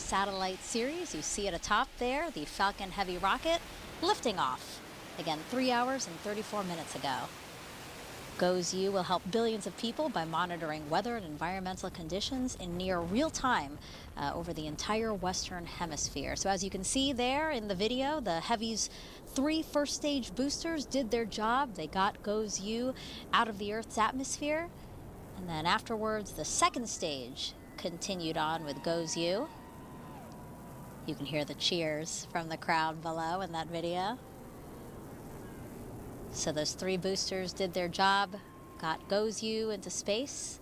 satellite series. You see at the top there, the Falcon Heavy rocket lifting off. Again, 3 hours and 34 minutes ago. GOES-U will help billions of people by monitoring weather and environmental conditions in near real time over the entire Western Hemisphere. So as you can see there in the video, the Heavy's 3 first stage boosters did their job. They got GOES-U out of the Earth's atmosphere. And then afterwards, the second stage continued on with GOES-U. You can hear the cheers from the crowd below in that video. So those 3 boosters did their job, got GOES-U into space.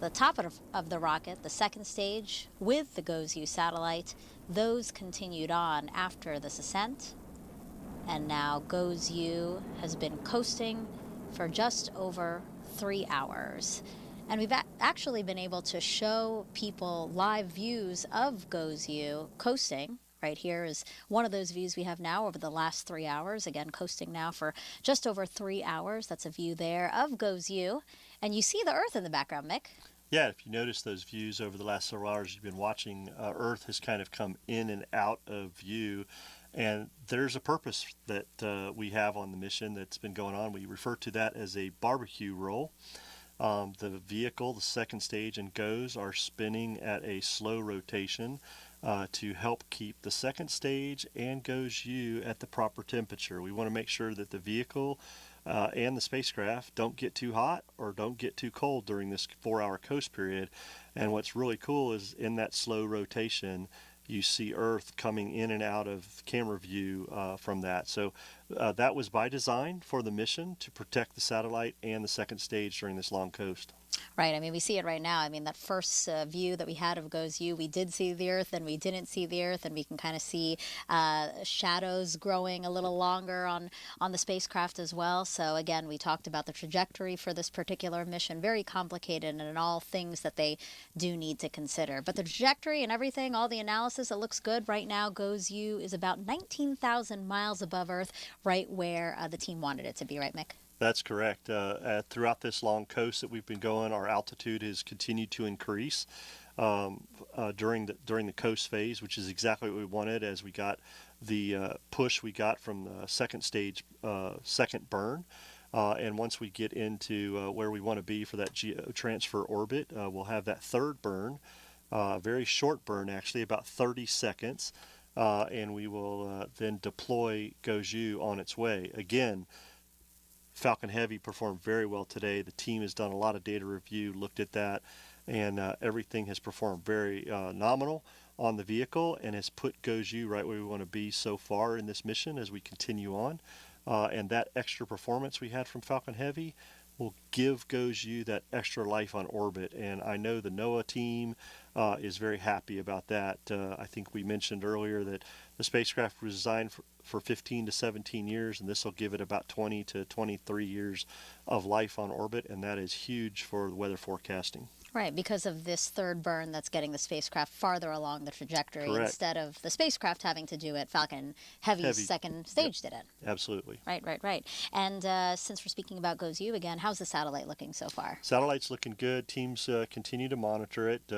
The top of the rocket, the second stage with the GOES-U satellite, those continued on after this ascent. And now GOES-U has been coasting for just over 3 hours. And we've actually been able to show people live views of GOES-U coasting. Right here is one of those views we have now over the last 3 hours. Again, coasting now for just over 3 hours. That's a view there of GOES-U. And you see the Earth in the background, Mick. Yeah, if you notice those views over the last several hours you've been watching, Earth has kind of come in and out of view. And there's a purpose that we have on the mission that's been going on. We refer to that as a barbecue roll. The vehicle, the second stage, and GOES are spinning at a slow rotation to help keep the second stage and GOES-U at the proper temperature. We want to make sure that the vehicle and the spacecraft don't get too hot or don't get too cold during this 4-hour coast period. And what's really cool is in that slow rotation, you see Earth coming in and out of camera view from that. So that was by design for the mission to protect the satellite and the second stage during this long coast. Right. I mean, we see it right now. I mean, that first view that we had of GOES-U, we did see the Earth and we didn't see the Earth, and we can kind of see shadows growing a little longer on the spacecraft as well. So again, we talked about the trajectory for this particular mission, very complicated and all things that they do need to consider. But the trajectory and everything, all the analysis, it looks good. Right now, GOES-U is about 19,000 miles above Earth, right where the team wanted it to be, right, Mick? That's correct. Throughout this long coast that we've been going, our altitude has continued to increase during the coast phase, which is exactly what we wanted as we got the push we got from the second stage, second burn. And once we get into where we want to be for that geotransfer orbit, we'll have that third burn, very short burn actually, about 30 seconds, and we will then deploy GOES-U on its way. Again, Falcon Heavy performed very well today. The team has done a lot of data review, looked at that, and everything has performed very nominal on the vehicle and has put GOES-U right where we want to be so far in this mission as we continue on. And that extra performance we had from Falcon Heavy will give GOES-U that extra life on orbit. And I know the NOAA team is very happy about that. I think we mentioned earlier that the spacecraft was designed for 15 to 17 years, and this will give it about 20 to 23 years of life on orbit, and that is huge for the weather forecasting. Right, because of this third burn that's getting the spacecraft farther along the trajectory. Correct. Instead of the spacecraft having to do it, Falcon Heavy's second stage did it. Absolutely. Right. And since we're speaking about GOES-U again, how's the satellite looking so far? Satellite's looking good. Teams continue to monitor it.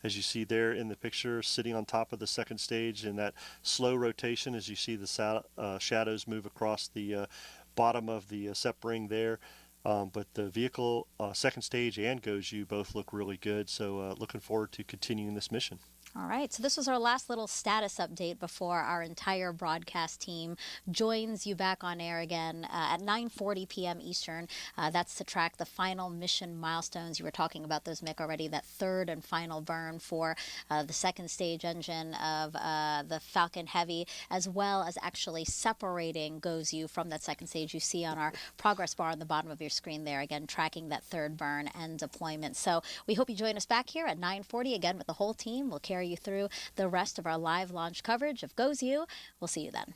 As you see there in the picture, sitting on top of the second stage in that slow rotation as you see the shadows move across the bottom of the SEP ring there. But the vehicle, second stage, and GOES-U both look really good. So looking forward to continuing this mission. All right, so this was our last little status update before our entire broadcast team joins you back on air again at 9:40 p.m. Eastern. That's to track the final mission milestones. You were talking about those, Mick, already, that third and final burn for the second stage engine of the Falcon Heavy, as well as actually separating GOES-U from that second stage. You see on our progress bar on the bottom of your screen there, again, tracking that third burn and deployment. So we hope you join us back here at 9:40 again with the whole team. We'll carry you through the rest of our live launch coverage of GOES-U. We'll see you then.